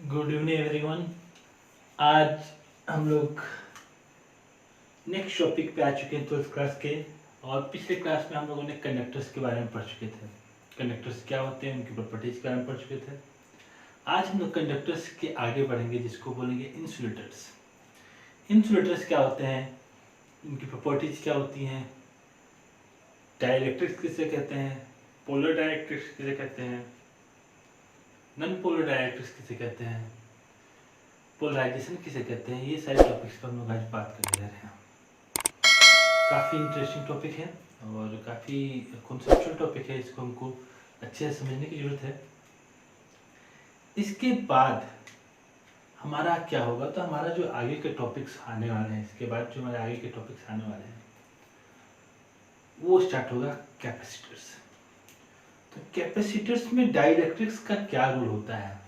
Good evening everyone. आज हम लोग नेक्स्ट टॉपिक पे आ चुके हैं 12th क्लास के। और पिछले क्लास में हम लोगों ने कंडक्टर्स के बारे में पढ़ चुके थे। कंडक्टर्स क्या होते हैं, उनकी प्रॉपर्टीज के बारे में पढ़ चुके थे। आज हम लोग कंडक्टर्स के आगे बढ़ेंगे, जिसको बोलेंगे इंसुलेटर्स। इंसुलेटर्स क्या होते हैं, उनकी प्रॉपर्टीज क्या होती हैं, डाइलेक्ट्रिक्स किसे कहते हैं, पोलर डाइलेक्ट्रिक्स किसे कहते हैं, नॉन पोलर डाइलेक्ट्रिक्स किसे कहते हैं, पोलराइजेशन किसे कहते हैं, ये सारे टॉपिक्स पर हम लोग आज बात करने जा रहे हैं। काफ़ी इंटरेस्टिंग टॉपिक है और काफ़ी कॉन्सेप्चुअल टॉपिक है, इसको हमको अच्छे से समझने की ज़रूरत है। इसके बाद हमारा क्या होगा, तो हमारा जो आगे के टॉपिक्स आने वाले हैं, इसके बाद जो हमारे आगे के टॉपिक्स आने वाले हैं वो स्टार्ट होगा कैपेसिटर्स। तो कैपेसिटर्स में डाइलेक्ट्रिक्स का क्या रोल होता है,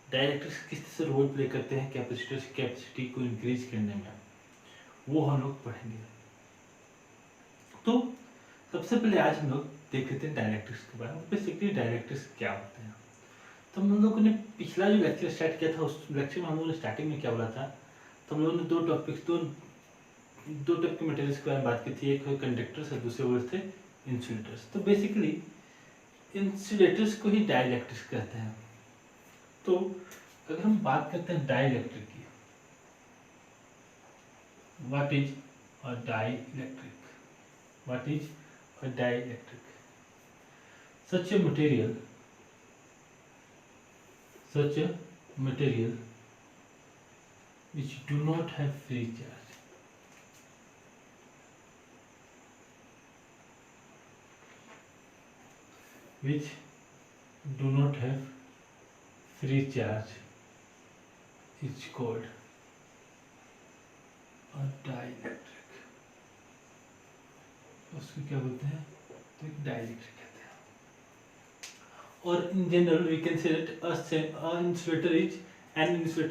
डाइलेक्ट्रिक्स किस तरह से रोल प्ले करते हैं कैपेसिटर्स की कैपेसिटी को इंक्रीज करने में, वो हम लोग पढ़ेंगे। तो सबसे पहले आज हम लोग देख लेते हैं डाइलेक्ट्रिक्स के बारे में। बेसिकली डाइलेक्ट्रिक्स क्या होते हैं। तो हम लोगों ने पिछला जो लेक्चर स्टार्ट किया था, उस लेक्चर में हम लोगों ने स्टार्टिंग में क्या बोला था, तो हम लोगों ने दो टाइप के मटेरियल्स के बारे में बात की थी। एक है कंडक्टर्स और दूसरे वर्ड थे इंसुलेटर्स। तो बेसिकली इंसुलेटर्स को ही डाइलेक्ट्रिक्स कहते हैं। तो अगर हम बात करते हैं डाइलेक्ट्रिक की, what is a dielectric, what is a dielectric? such a material which do not have free charge, which do not have free charge is called a dielectric। उसको क्या बोलते हैं, तो एक डाइलेक्ट्रिक कहते हैं। और in general we can say insulator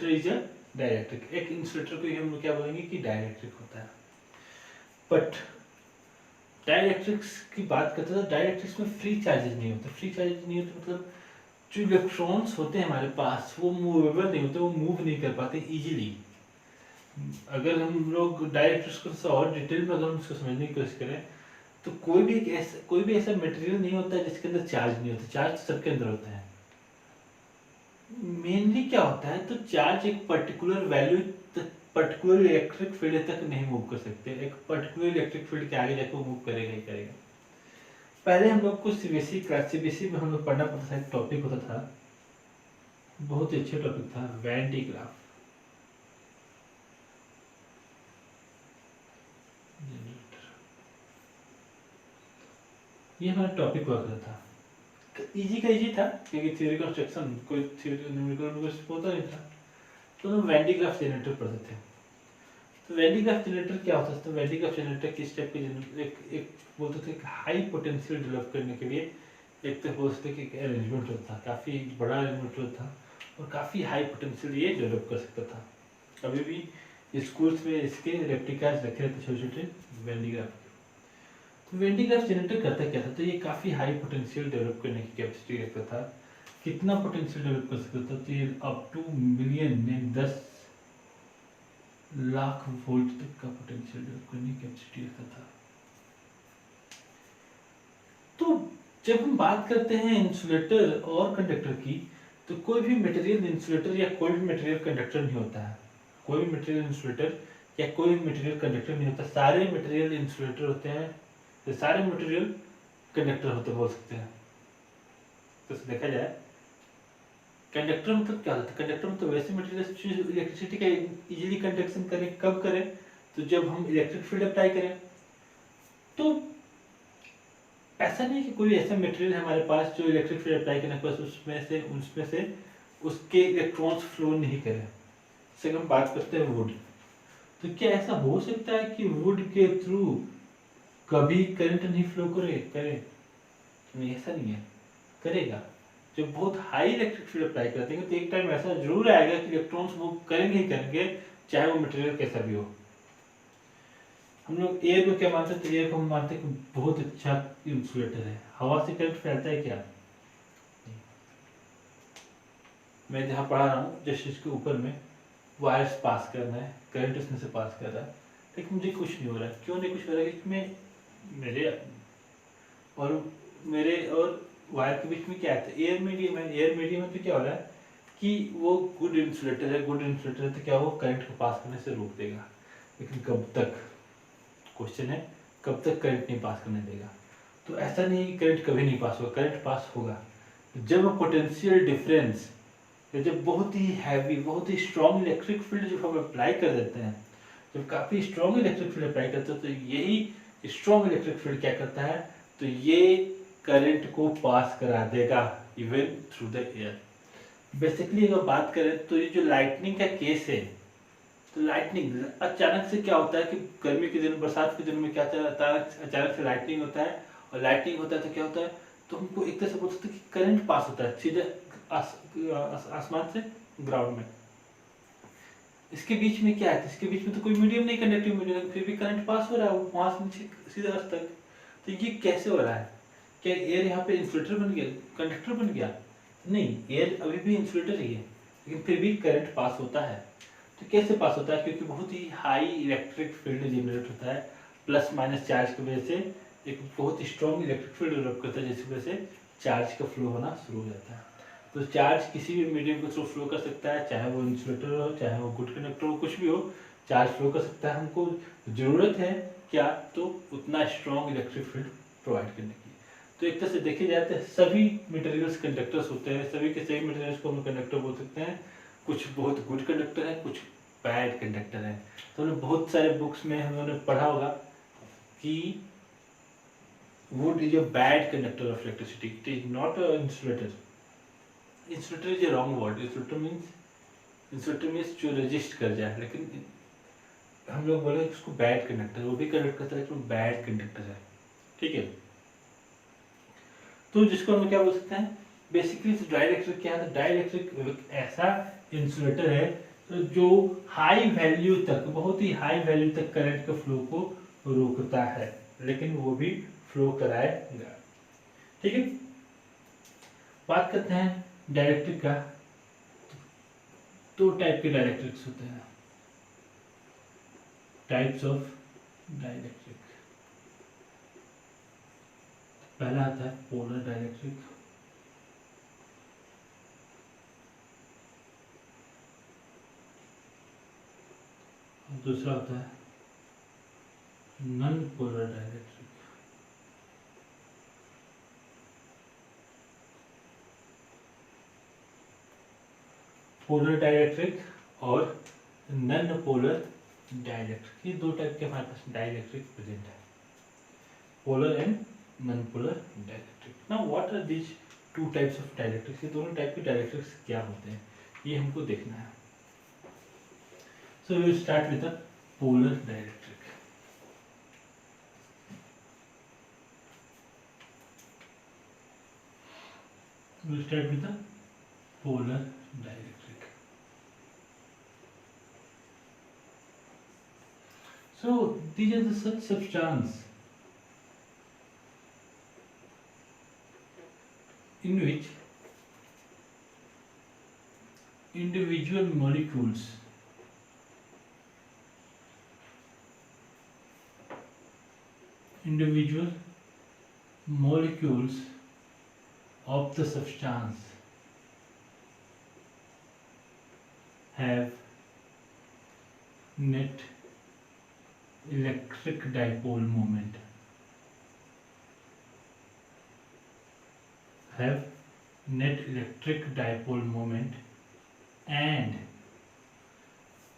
is a dielectric. एक इंसुलेटर को हम लोग क्या बोलेंगे कि डाइलेक्ट्रिक होता है। बट डाइलेक्ट्रिक्स की बात करते हैं तो डाइलेक्ट्रिक्स में फ्री चार्जेस नहीं होते। फ्री चार्जेस नहीं होते मतलब जो इलेक्ट्रॉन्स होते हैं हमारे पास वो मूवेबल नहीं होते, वो मूव नहीं कर पाते इजीली। अगर हम लोग डाइलेक्ट्रिक्स को और डिटेल में अगर हम उसको समझने की कोशिश करें तो कोई भी ऐसा मटेरियल नहीं होता जिसके अंदर चार्ज नहीं होता। चार्ज सबके अंदर होता है। मेनली क्या होता है, तो चार्ज एक particular value particular electric field तक नहीं मूव कर सकते। एक पर्टिकुलर इलेक्ट्रिक फील्ड के आगे जाकर मूव करेगा ही करेगा। पहले हम लोग को सीबीएसई क्लास सीबीएसई में हम लोग पढ़ना पड़ता था, एक टॉपिक होता था, बहुत ही अच्छा टॉपिक था, वैन डी ग्राफ। ये हमारा टॉपिक हुआ करता था। इजी का इजी था क्योंकि थ्योरी कंस्ट्रक्शन कोई थ्योरी न्यूमेरिकल होता नहीं था। तो हम वैन डी ग्राफ जनरेटर पढ़ते थे। तो वैन डी ग्राफ जनरेटर क्या होता है, तो वैन डी ग्राफ जनरेटर किस टाइप के एक बोलते थे हाई पोटेंशियल डेवलप करने के लिए एक तो बोलते कि अरेंजमेंट होता था, काफ़ी बड़ा अरेंजमेंट होता था और काफ़ी हाई पोटेंशियल ये डेवलप कर सकता था। अभी भी स्कूल्स में इसके रेप्लिकाज रखे रहते छोटे छोटे वैन डी ग्राफ। तो वैन डी ग्राफ जनरेटर करता क्या था, तो ये काफ़ी हाई पोटेंशियल डेवलप करने की कैपेसिटी रखता था। कितना पोटेंशियल डेवलप कर सकता था, तो ये अप टू मिलियन में 10 लाख वोल्ट तक का पोटेंशियल डेवलप करने की कैपेसिटी रखता था। तो जब हम बात करते हैं इंसुलेटर और कंडक्टर की, तो कोई भी मटेरियल इंसुलेटर या कोई भी मटेरियल कंडक्टर नहीं होता है। कोई भी मटेरियल इंसुलेटर या कोई भी मटेरियल कंडक्टर नहीं होता। सारे मटेरियल इंसुलेटर होते हैं, तो सारे मटेरियल कंडक्टर होते बोल सकते हैं। तो देखा जाए कंडक्टर मतलब क्या होता है, कंडक्टर मतलब वैसे मटेरियल इलेक्ट्रिसिटी का इजीली कंडक्शन करें। कब करें, तो जब हम इलेक्ट्रिक फील्ड अप्लाई करें। तो ऐसा नहीं कि कोई ऐसा मटेरियल है हमारे पास जो इलेक्ट्रिक फील्ड अप्लाई करने के बाद उसमें से उसके इलेक्ट्रॉन्स फ्लो नहीं करें। जैसे हम बात करते हैं वुड, तो क्या ऐसा हो सकता है कि वुड के थ्रू कभी करंट नहीं फ्लो करे? नहीं, ऐसा नहीं है, करेगा। जब बहुत हाई इलेक्ट्रिक फील्ड अप्लाई करते हैं तो एक टाइम ऐसा जरूर आएगा कि इलेक्ट्रॉन्स मूव करेंगे ही करेंगे, चाहे वो मटेरियल कैसा भी हो। हम लोग एयर को क्या मानते हैं, तो एयर को हम मानते हैं कि बहुत अच्छा इंसुलेटर है। हवा से करंट फैलता है क्या? मैं जहाँ पढ़ा रहा हूँ जिस चीज़ के ऊपर में वायर्स पास करना है, करंट उसमें से पास कर रहा है, लेकिन मुझे कुछ नहीं हो रहा है। क्यों नहीं कुछ हो रहा है? क्योंकि मैं और मेरे और वायर के बीच में क्या है, एयर मीडियम है। एयर मीडियम में तो क्या हो रहा है कि वो गुड इंसुलेटर है, गुड इंसुलेटर है तो क्या वो करंट को पास करने से रोक देगा। लेकिन कब तक, क्वेश्चन है, कब तक करंट नहीं पास करने देगा? तो ऐसा नहीं है कि करंट कभी नहीं पास होगा, करंट पास होगा जब पोटेंशियल डिफरेंस, जब बहुत ही हैवी, बहुत ही स्ट्रॉन्ग इलेक्ट्रिक फील्ड जब हम अप्लाई कर देते हैं, जब काफ़ी स्ट्रॉन्ग इलेक्ट्रिक फील्ड अप्लाई करते हैं, तो यही स्ट्रॉन्ग इलेक्ट्रिक फील्ड क्या करता है, तो ये करंट को पास करा देगा even through the air. Basically अगर बात करें तो ये जो लाइटनिंग का केस है, तो लाइटनिंग अचानक से क्या होता है कि गर्मी के दिन, बरसात के दिन में क्या होता है, अचानक से लाइटनिंग होता है, और लाइटनिंग होता है तो क्या होता है, तो हमको एक तरह से बोल सकते हैं कि करंट पास होता है सीधे आसमान से ग्राउंड में। इसके बीच में क्या है, इसके बीच में तो कोई मीडियम नहीं, कंडक्टिव मीडियम, फिर भी करंट पास हो रहा है वहां से नीचे सीधे अर्थ तक। तो ये कैसे हो रहा है? क्या एयर यहाँ पे इंसुलेटर बन गया, कंडक्टर बन गया? नहीं, एयर अभी भी इंसुलेटर ही है, लेकिन फिर भी करंट पास होता है। तो कैसे पास होता है? क्योंकि बहुत ही हाई इलेक्ट्रिक फील्ड जनरेट होता है, प्लस माइनस चार्ज की वजह से एक बहुत ही स्ट्रॉन्ग इलेक्ट्रिक फील्ड डेवलप करता है, जिसकी वजह से चार्ज का फ्लो होना शुरू हो जाता है। तो चार्ज किसी भी मीडियम के थ्रू फ्लो कर सकता है, चाहे वो इंसुलेटर हो, चाहे वो गुड कंडक्टर हो, कुछ भी हो, चार्ज फ्लो कर सकता है। हमको ज़रूरत है क्या, तो उतना स्ट्रॉन्ग इलेक्ट्रिक फील्ड प्रोवाइड करने की। तो एक तरह से देखे जाए तो सभी मटेरियल्स कंडक्टर्स होते हैं, सभी के सभी मटेरियल्स को हम कंडक्टर बोल सकते हैं। कुछ बहुत गुड कंडक्टर है, कुछ बैड कंडक्टर है। तो हमने बहुत सारे बुक्स में हम लोगों ने पढ़ा होगा कि wood is a bad conductor of electricity, it is not a insulator. Insulator is a wrong word. Insulator means जो रेजिस्ट कर जाए, लेकिन हम लोग बोले उसको बैड कंडक्टर, वो भी कंडक्ट करता है लेकिन बैड कंडक्टर है, ठीक है। तो जिसको हम क्या बोल सकते हैं, बेसिकली डाइलेक्ट्रिक क्या है, डाइलेक्ट्रिक ऐसा इंसुलेटर है तो जो हाई वैल्यू तक, बहुत ही हाई वैल्यू तक करंट के फ्लो को रोकता है, लेकिन वो भी फ्लो कराएगा, ठीक है। बात करते हैं डाइलेक्ट्रिक का। दो टाइप के डाइलेक्ट्रिक्स होते हैं, टाइप्स ऑफ डाइलेक्ट्रिक। पहला आता है पोलर डाइलेक्ट्रिक, और दूसरा होता है non polar dielectric. Polar dielectric और नॉन पोलर डाइलेक्ट्रिक, ये दो टाइप के हमारे पास डाइलेक्ट्रिक प्रेजेंट है, polar and non polar dielectric. Now what are these two types of dielectrics, ये दोनों टाइप के डाइलेक्ट्रिक्स क्या होते हैं, ये हमको देखना है। So we will start with the polar dielectric. We will start with the polar dielectric. So these are the such substance in which individual molecules of the substance have net electric dipole moment, and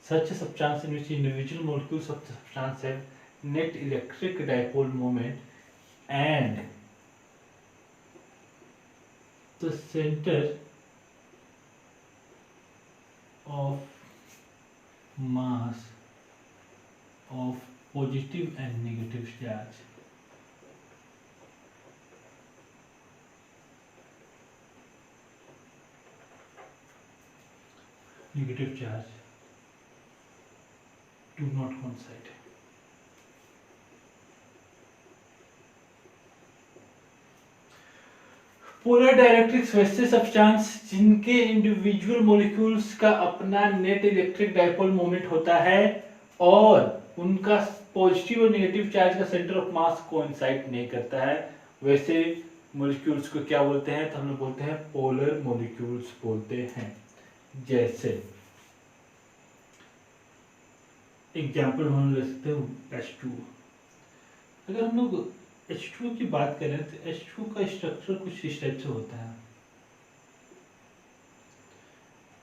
such a substance in which individual molecules of the substance have net electric dipole moment and the center of mass of positive and negative charge. Negative charge do not coincide. Polar dielectrics वैसे substance जिनके individual molecules का अपना net electric dipole moment होता है और उनका positive और negative charge का सेंटर ऑफ मास कोइंसाइड नहीं करता है, वैसे मॉलिक्यूल्स को क्या बोलते हैं? तो हम लोग बोलते हैं पोलर मॉलिक्यूल्स बोलते हैं। जैसे एग्जाम्पल हम ले सकते हैं H2। अगर हम लोग H2 की बात करें तो H2 का स्ट्रक्चर कुछ इस टाइप से होता है।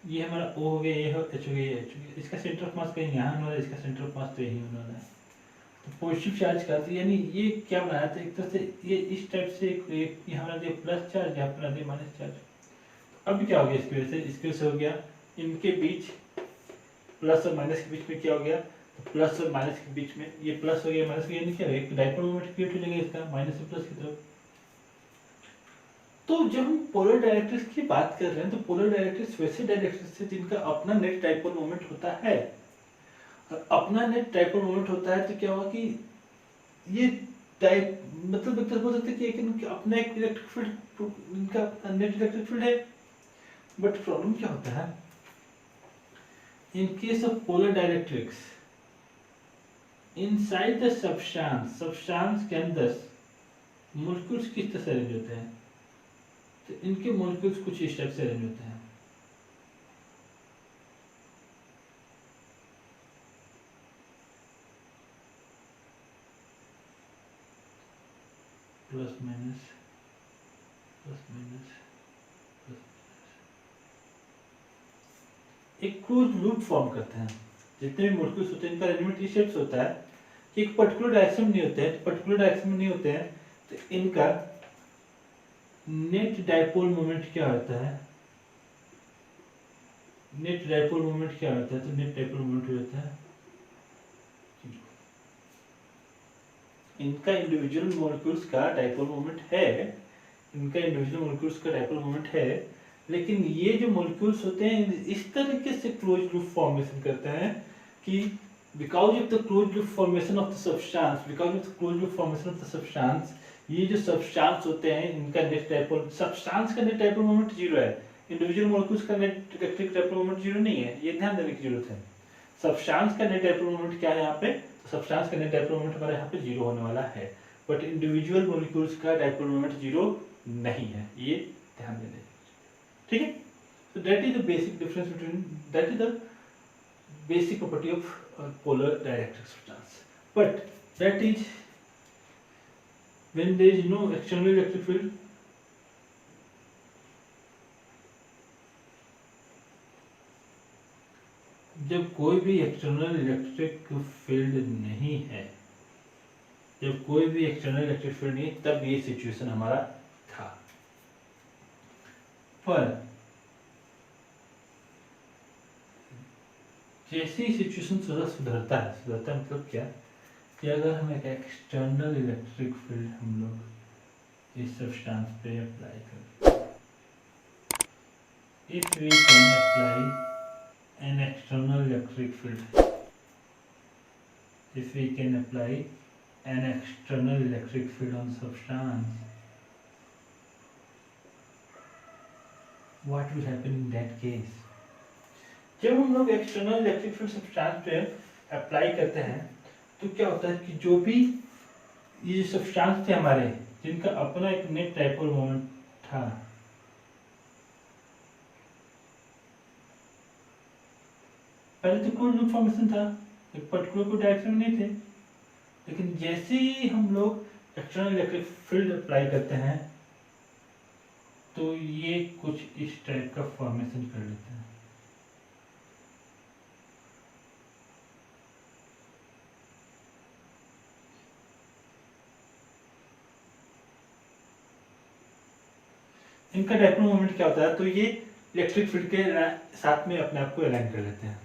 ये हमारा O हो गया, ये हो H हो गया, ये H हो गया। इसका सेंटर ऑफ मास कहीं यहाँ होने वाला है, इसका सेंटर ऑफ मास तो यही होने वाला है। तो पॉजिटिव चार्ज का तो यानी ये क्या बनाया था, एक तरह से ये इस टाइप से एक यहाँ बना दिया प्लस चार्ज, यहाँ बना दिया माइनस चार्ज। अब क्या हो गया इसकी वजह से? इसकी वजह से हो गया इनके बीच प्लस और माइनस के बीच में क्या हो गया? प्लस और माइनस के बीच में ये प्लस हो गया, माइनस हो गया, यानी क्या हो गया? एक डाइपोल मोमेंट क्रिएट हो जाएगा इसका, माइनस से प्लस की तरफ। तो जब हम पोलर डाइलेक्ट्रिक्स की बात कर रहे हैं तो पोलर डाइलेक्ट्रिक्स वैसे डाइलेक्ट्रिक्स है जिनका अपना नेट डाइपोल मोमेंट होता है। और अपना नेट डाइपोल मोमेंट होता है तो क्या होगा कि ये टाइप मतलब एक तरह बोल सकते हैं कि इनका अपना एक इलेक्ट्रिक फील्ड, इनका नेट इलेक्ट्रिक फील्ड है। बट प्रॉब्लम क्या होता है in case of polar dielectrics, inside the substance के अंदर मॉलिक्यूल्स किस तरह से अरेंज होते हैं? तो इनके मॉलिक्यूल्स कुछ इस टाइप से अरेंज होते हैं। Plus minus plus minus plus, एक क्लोज लूप फॉर्म करते हैं। जितने भी मॉलिक्यूल्स होते हैं इनका अरेंजमेंट इस टाइप से होता है कि एक पर्टिकुलर डायरेक्शन में नहीं होते हैं, पर्टिकुलर डायरेक्शन में नहीं होते हैं तो इनका नेट डाइपोल मोमेंट क्या होता है? नेट डाइपोल मोमेंट क्या होता है? तो नेट डाइपोल मोमेंट हो जाता है इनका इंडिविजुअल मॉलिक्यूल्स का डाइपोल मोमेंट है, इनका इंडिविजुअल मॉलिक्यूल्स का डाइपोल मोमेंट है, लेकिन ये जो मॉलिक्यूल्स होते हैं इस तरीके से क्लोज लूप फॉर्मेशन करते हैं कि because of the close loop formation of the substance, because of the close loop formation of the substance, ये जो सब्सटेंस होते हैं इनका नेट डाइपोल, सब्सटेंस का नेट डाइपोल मोमेंट जीरो है, इंडिविजुअल मॉलिक्यूल्स का net electric dipole moment zero नहीं है। ये ध्यान देने की जरूरत है। सब्सटेंस का नेट डाइपोल मोमेंट क्या है यहाँ पे? तो सब्सटेंस का नेट डाइपोल मोमेंट हमारे यहाँ पे जीरो होने वाला है, बट इंडिविजुअल मॉलिक्यूल्स का डाइपोल मोमेंट जीरो नहीं है, ये ध्यान देना। ठीक है, so that is the basic difference between, that is the basic property of polar dielectric substance, but that is when there is no external electric field, जब कोई भी एक्सटर्नल इलेक्ट्रिक फील्ड नहीं है, जब कोई भी एक्सटर्नल इलेक्ट्रिक फील्ड नहीं, तब ये सिचुएशन हमारा था। पर जैसे ही सिचुएशन थोड़ा सुधरता है, सुधरता मतलब क्या कि अगर हम एक एक्सटर्नल इलेक्ट्रिक फील्ड हम लोग इस सब्सटेंस पे अप्लाई करते हैं, if we can apply an external electric field, if we can apply an external electric field on substance, what will happen in that case? जब हम लोग एक्सटर्नल इलेक्ट्रिक फील्ड सब्सटेंस पे अप्लाई करते हैं तो क्या होता है कि जो भी ये सब्सटेंस थे हमारे जिनका अपना एक नेट डाइपोल मोमेंट था, पहले तो कोई लूप फॉर्मेशन था, एक पर्टिकुलर कोई डायरेक्शन में नहीं थे, लेकिन जैसे ही हम लोग एक्सटर्नल इलेक्ट्रिक फील्ड अप्लाई करते हैं तो ये कुछ इस टाइप का फॉर्मेशन कर लेते हैं। इनका डाइपोल मोमेंट क्या होता है? तो ये इलेक्ट्रिक फील्ड के साथ में अपने आप को अलाइन कर लेते हैं।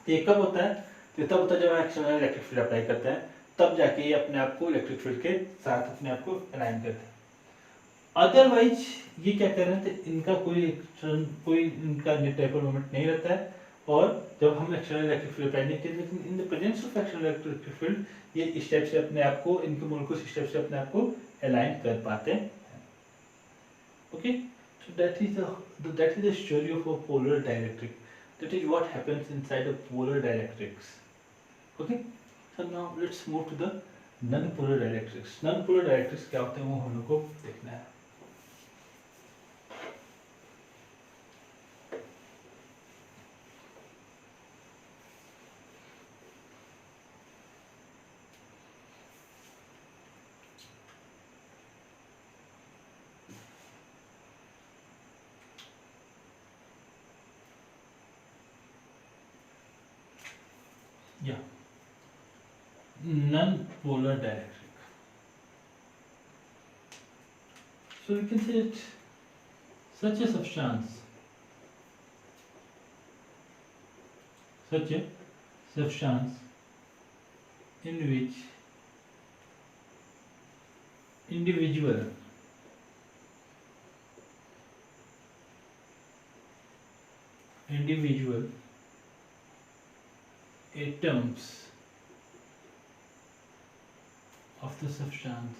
ये कब होता है? तो तब होता है जब हम एक्सटर्नल इलेक्ट्रिक फील्ड अप्लाई करते हैं, तब जाके ये अपने आप को इलेक्ट्रिक फील्ड के साथ अपने आप को अलाइन करते हैं। अदरवाइज ये क्या कर रहे हैं, तो इनका कोई इनका नेट डाइपोल मोमेंट नहीं रहता है, और जब हम एक्सटर्नल इलेक्ट्रिक फील्ड अप्लाई नहीं करते, लेकिन in the presence of external electric field ये इस टाइप से अपने आप को, इनके मॉलिक्यूल्स इस टाइप से अपने आप को अलाइन कर पाते हैं। Okay, so that is the story of a polar dielectric. That is what happens inside a polar dielectrics. Okay, so now let's move to the non-polar dielectrics. Non-polar dielectrics क्या होते हैं वो हम लोग को देखना है. Yeah, non-polar dielectric. So we can say it such a substance, such a substance in which individual atoms of the substance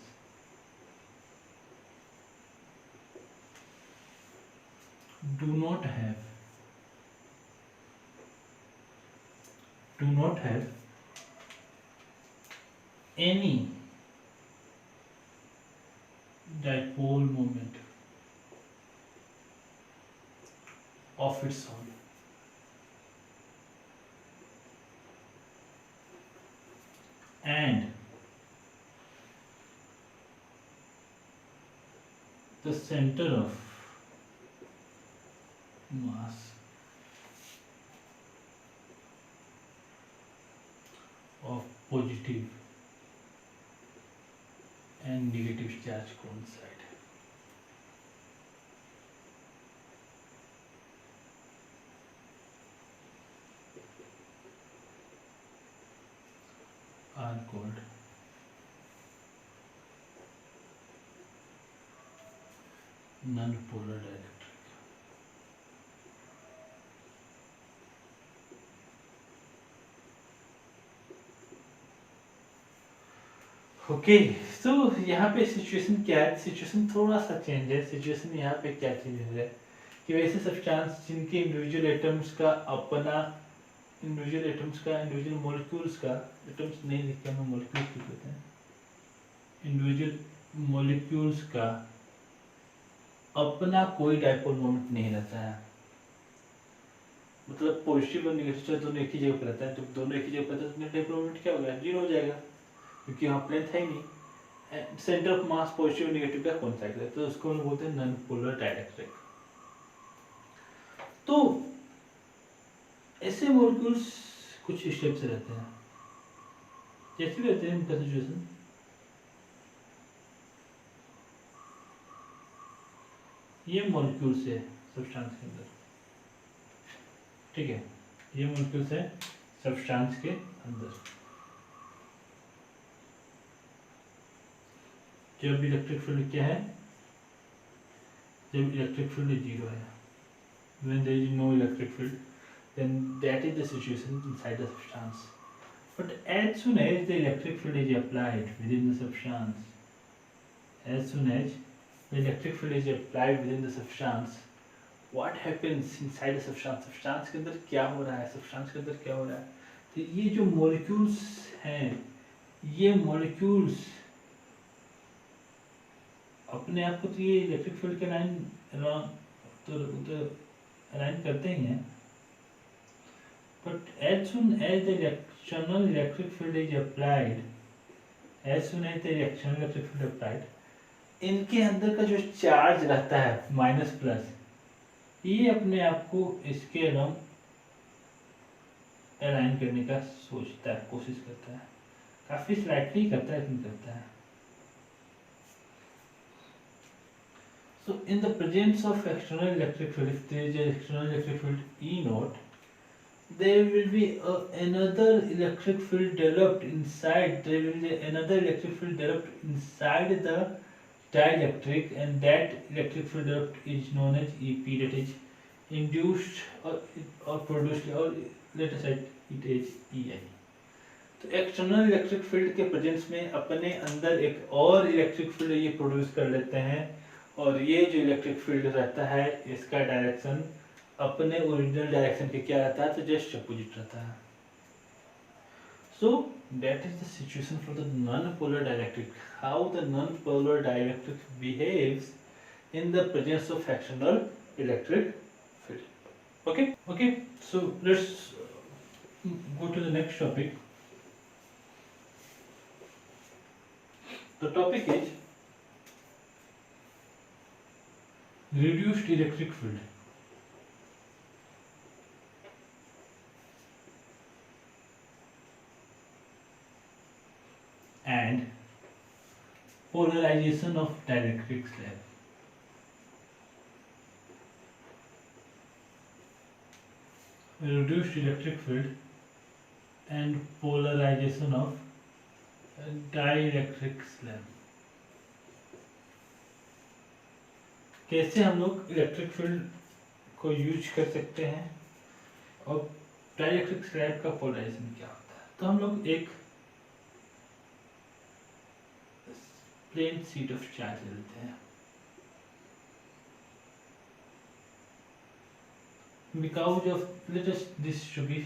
do not have any dipole moment of its own. And the center of mass of positive and negative charge coincide. Are called non-polar dielectric. Okay, तो यहाँ पे situation क्या है? Situation थोड़ा सा change है. Situation यहाँ पे क्या चेंज है कि वैसे सब्सटेंस जिनके इंडिविजुअल एटम्स का इंडिविजुअल मॉलिक्यूल्स का, एटम्स नहीं लिखते हैं, मॉलिक्यूल्स लिखते हैं, इंडिविजुअल मॉलिक्यूल्स का अपना कोई डाइपोल मोमेंट नहीं रहता है. मतलब पॉजिटिव और नेगेटिव चार्ज दोनों एक ही जगह पर रहता है. तो दोनों एक ही जगह पर रहता है तो डाइपोल मोमेंट क्या होगा? जीरो हो जाएगा, क्योंकि यहाँ प्लेन है ही नहीं. सेंटर ऑफ मास पॉजिटिव और नेगेटिव का कोइंसाइड है, तो उसको हम बोलते हैं नॉन पोलर डाइलेक्ट्रिक. तो ऐसे मॉलिक्यूल्स कुछ स्टेप से रहते हैं. कैसे रहते हैं इनका सिचुएशन? ये मॉलिक्यूल्स है सब्सटेंस के अंदर, ठीक है, ये मॉलिक्यूल्स है सब्सटेंस के अंदर. जब इलेक्ट्रिक फील्ड क्या है? जब इलेक्ट्रिक फील्ड जीरो है, when there is no electric field, then that is the situation inside the substance. But as soon as the electric field is applied within the substance, what happens inside the substance? substance के अंदर क्या हो रहा है? substance के अंदर क्या हो रहा है? तो ये जो molecules हैं, ये molecules अपने आप को तो ये इलेक्ट्रिक फील्ड के लाइन अलाइन करते ही हैं. But as soon as the external electric field is applied, इनके अंदर का जो चार्ज रहता है माइनस प्लस, ये अपने आप को इसके अराउंड अलाइन करने का सोचता है, कोशिश करता है. काफी स्लाइटली करता है, लेकिन करता है. So in the presence of external electric field, if there is an external electric field E naught, there will be another electric field developed inside. There will be another electric field developed inside the dielectric, and that electric field developed is known as EP. That is induced or produced, or let us say it is EI. तो external electric field के presence में अपने अंदर एक और electric field ये produce कर लेते हैं, और ये जो इलेक्ट्रिक फील्ड रहता है इसका डायरेक्शन अपने ओरिजिनल डायरेक्शन के क्या रहता है, तो जस्ट अपोजिट रहता है. So that is the situation for the non-polar dielectric. How the non-polar dielectric behaves in the presence of fractional electric field. Okay. So let's go to the next topic. The topic is reduced electric field. And polarization of dielectric slab. Reduced electric field and polarization of dielectric slab. कैसे हम लोग electric field को use कर सकते हैं और dielectric slab का polarisation क्या होता है. तो हम लोग एक प्लेन शीट ऑफ चार्ज लेते हैं. Because of this should be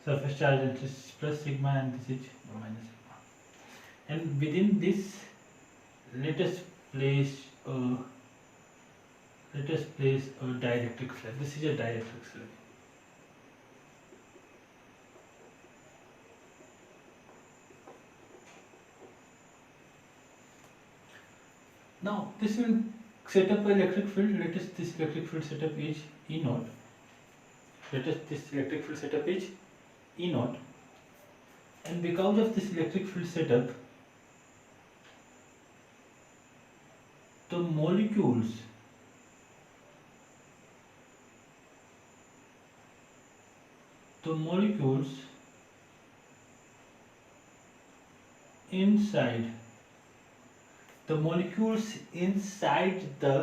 surface charge, that is plus sigma and this is minus sigma, and within this let us place a dielectric slab. This is a dielectric slab. Now this will set up an electric field. Let us this electric field setup is E naught. And because of this electric field setup, the molecules inside the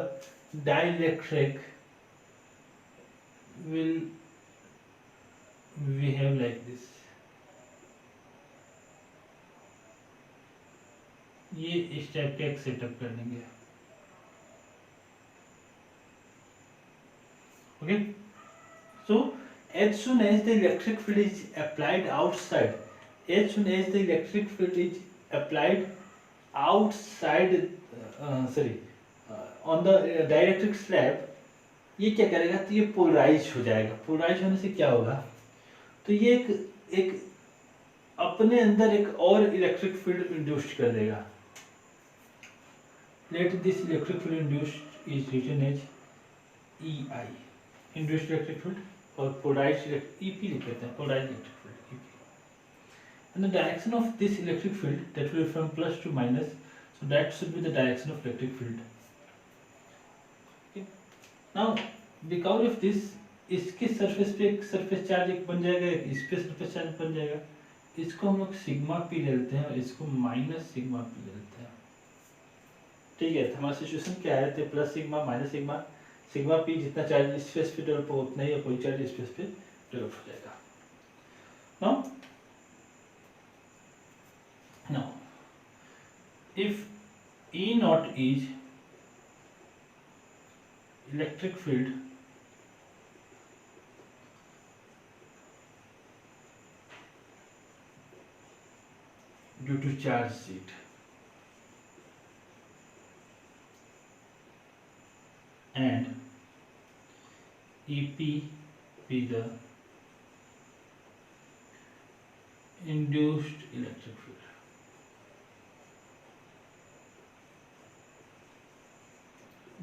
dielectric will behave like this. ये इस type का एक setup कर लेंगे. Okay, so as soon as the electric field is applied outside, on the dielectric slab, ये क्या करेगा, तो ये पोलराइज हो जाएगा. पोलराइज होने से क्या होगा, तो ये एक अपने अंदर एक और इलेक्ट्रिक फील्ड इंड्यूस कर देगा. Let this electric field induced is written as EI, induced electric field, और पोलराइज्ड EP लिख लेते हैं, polarized electric field EP. And the direction of this electric field, that will be from plus to minus, so that should be the direction of electric field. Okay. Now because of this, इसके surface पे एक surface charge एक बन जाएगा, इस पे surface charge बन जाएगा. इसको हम लोग सिग्मा पी ले लेते हैं और इसको माइनस सिग्मा पी ले लेते हैं. ठीक है, हमारा सिचुएशन क्या है, तो plus sigma minus sigma, sigma P जितना चार्ज इस स्पेस पे डेवलप हो उतना ही अपोजिट चार्ज इस स्पेस पे डेवलप हो जाएगा. Now if E naught is electric field due to charge sheet and EP be the induced electric field,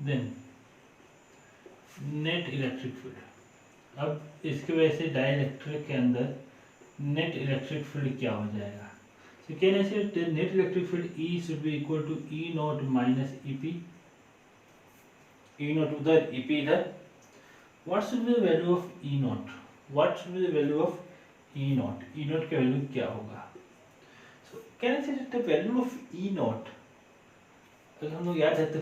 then net electric field. अब इसकी वजह से डाइलेक्ट्रिक के अंदर नेट इलेक्ट्रिक फील्ड क्या हो जाएगा, so can I say the net electric field E should be equal to E naught minus EP. E naught उधर EP इधर. What should be the value of E naught? What should be the value of E naught? E naught का value क्या होगा? So can I say that the value of E naught, अगर हम लोग याद है तो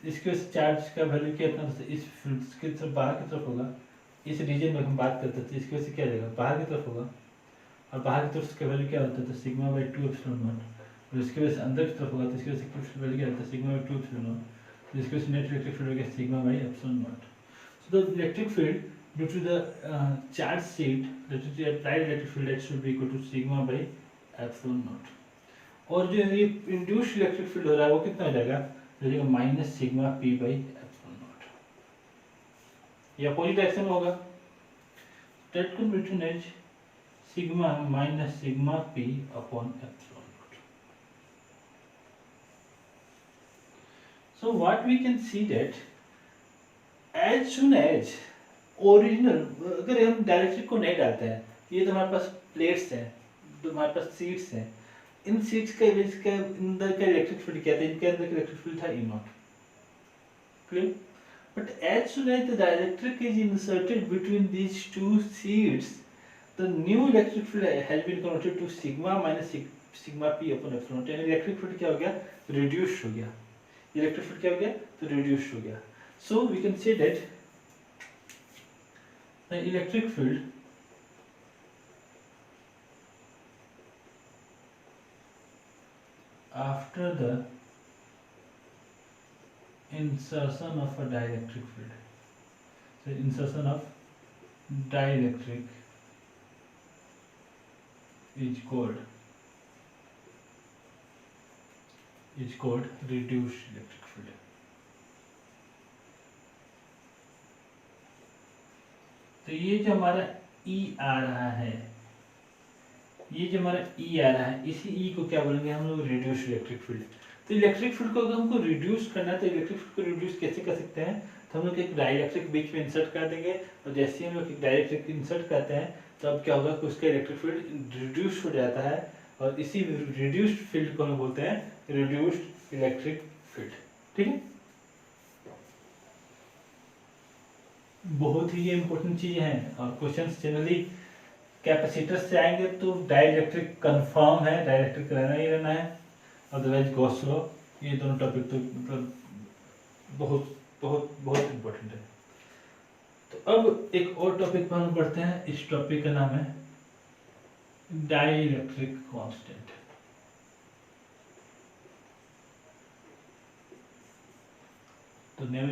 इसके चार्ज का वैल्यू क्या था, इस की तरफ बाहर की तरफ होगा. इस रीजन में हम बात करते थे, इसकी वजह से क्या रहेगा, बाहर की तरफ होगा, और बाहर की तरफ इसका वैल्यू क्या होता है, तो सिग्मा बाई 2 एप्सिलॉन नॉट. और इसकी वजह से अंदर की तरफ होगा, तो इसकी वजह से वैल्यू क्या होता है, सिग्मा बाई 2 एप्सिलॉन नॉट. जिसके वजह से नेट इलेक्ट्रिक फील्ड हो गया sigma by epsilon naught. So the electric field due to the charge sheet that is applied electric field that should be equal to sigma by epsilon naught. और जो ये induced electric field हो रहा है वो कितना हो जाएगा, हो जाएगा minus sigma P by epsilon naught. ये अपोजिट डायरेक्शन में होगा, that can be written as sigma minus sigma P upon epsilon naught. So what we can see that as soon as original, अगर हम डायरेक्ट्रिक को नहीं डालते हैं, ये तो हमारे पास प्लेट्स हैं, तो हमारे पास सीट्स हैं, इन सीट्स के बीच के अंदर का इलेक्ट्रिक फील्ड क्या था, इनके अंदर का इलेक्ट्रिक फील्ड था E naught, clear. But as soon as the dielectric is inserted between these two sheets the new electric field has been converted to sigma minus sigma P upon epsilon naught, यानी electric field क्या हो गया, reduce हो गया, electric field क्या हो गया, तो रिड्यूस हो गया। So we can say that the electric field after the insertion of a dielectric field, so insertion of dielectric is called reduced electric field। तो ये जो हमारा E आ रहा है, ये जो हमारा E आ रहा है, इसी E को क्या बोलेंगे हम लोग, रिड्यूस्ड इलेक्ट्रिक फील्ड। तो इलेक्ट्रिक फील्ड को अगर हमको रिड्यूस करना है तो इलेक्ट्रिक फील्ड को रिड्यूस कैसे कर सकते हैं, तो हम लोग एक डाइलेक्ट्रिक बीच में इंसर्ट कर देंगे, और जैसे ही हम लोग एक डाइलेक्ट्रिक इंसर्ट करते हैं तो अब क्या होगा कि उसका इलेक्ट्रिक फील्ड रिड्यूस हो जाता है, और इसी रिड्यूस्ड फील्ड को हम बोलते हैं रिड्यूस्ड इलेक्ट्रिक फील्ड। ठीक है, बहुत ही ये इंपॉर्टेंट चीज़ हैं, और क्वेश्चंस जनरली कैपेसिटर से आएंगे तो डाइलेक्ट्रिक कंफर्म है, डाइलेक्ट्रिक रहना ही रहना है, अदरवाइज गॉस लॉ, ये दोनों टॉपिक तो मतलब बहुत बहुत बहुत इम्पोर्टेंट है। तो अब एक और टॉपिक पर हम बढ़ते हैं, इस टॉपिक का नाम है डाइलेक्ट्रिक कांस्टेंट। तो name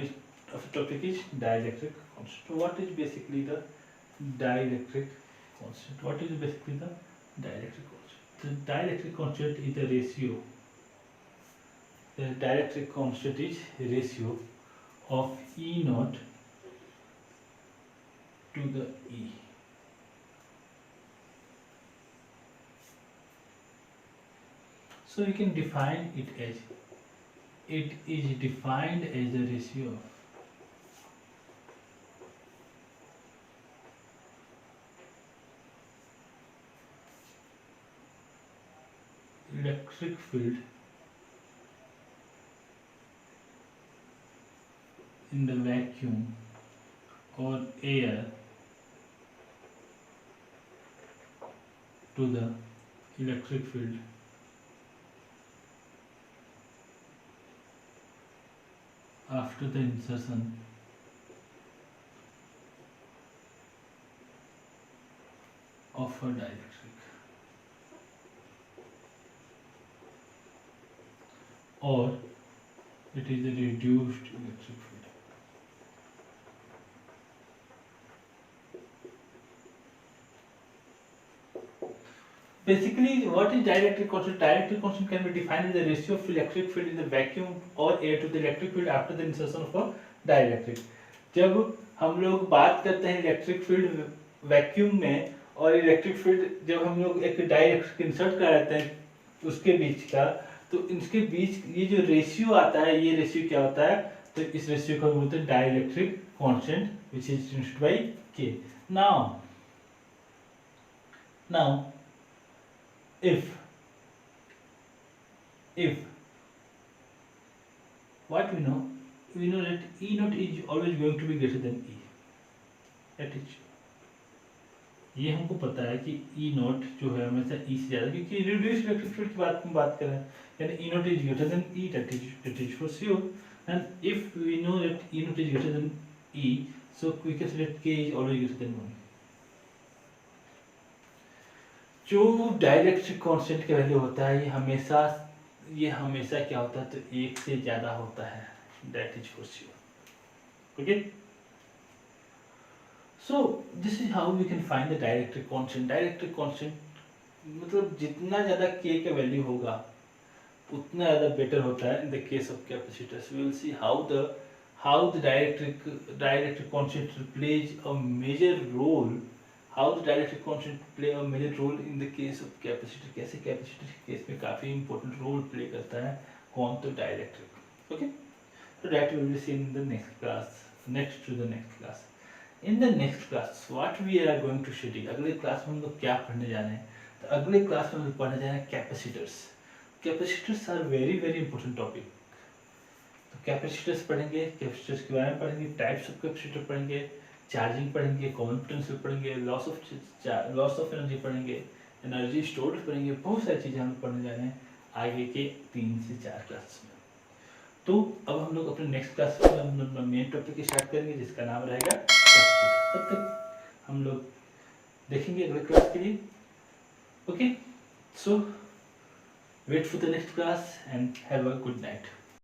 of the topic is dielectric constant. So what is basically the dielectric constant? What is basically the dielectric constant? The dielectric constant is the ratio. The dielectric constant is ratio of E naught to the E. So we can define it as, it is defined as the ratio of electric field in the vacuum or air to the electric field after the insertion of a dielectric, or it is a reduced electric field. Basically, what is dielectric constant? Dielectric constant can be defined as the ratio of electric field in the vacuum or air to the electric field after the insertion of a dielectric. जब हम लोग बात करते हैं electric field vacuum में और electric field जब हम लोग एक डाइलेक्ट्रिक इंसर्ट कराते हैं उसके बीच का, तो इसके बीच ये जो रेशियो आता है, ये रेशियो क्या होता है, तो इस रेशियो को बोलते हैं dielectric constant which is denoted by K. Now if what we know that E naught is always going to be greater than E, that is, ये हमको पता है कि E naught जो है हमेशा E से ज़्यादा, क्योंकि रिड्यूस्ड इलेक्ट्रिक फील्ड की बात कर रहे हैं, यानी E naught is greater than E, that is for sure. And if we know that E naught is greater than E, so we can say that K is always greater than 1. जो dielectric constant का value होता है ये हमेशा क्या होता है, तो 1 से ज़्यादा होता है। that is for sure. Okay, so this is how we can find the dielectric constant. Dielectric constant मतलब जितना ज़्यादा k का वैल्यू होगा उतना ज़्यादा बेटर होता है in the case of capacitors. We will see how the dielectric constant plays a major role. How the dielectric constant play a major role in the case of capacitor. कैसे capacitor के case में काफ़ी important role play करता है कौन, तो dielectric. Okay, so that we will see in the next class. In the next class what we are going to study. अगले class में हम लोग क्या पढ़ने जा रहे हैं, तो अगले क्लास में हम लोग पढ़ने जा रहे हैं capacitors. Capacitors are very very important topic. तो कैपेसिटर्स पढ़ेंगे, कैपेसिटर्स के बारे में पढ़ेंगे, टाइप्स ऑफ कैपेसिटर पढ़ेंगे, चार्जिंग पढ़ेंगे, कॉमन पोटेंशियल पढ़ेंगे, लॉस ऑफ एनर्जी पढ़ेंगे, एनर्जी स्टोर्ड पढ़ेंगे. बहुत सारी चीज़ें हम पढ़ने जा रहे हैं आगे के 3 से 4 क्लास में. तो अब हम लोग अपने नेक्स्ट क्लास में हम लोग मेन टॉपिक स्टार्ट करेंगे जिसका नाम रहेगा कैपेसिटर. तब तक हम लोग देखेंगे अगले क्लास के लिए. Okay, so wait for the next class and have a good night.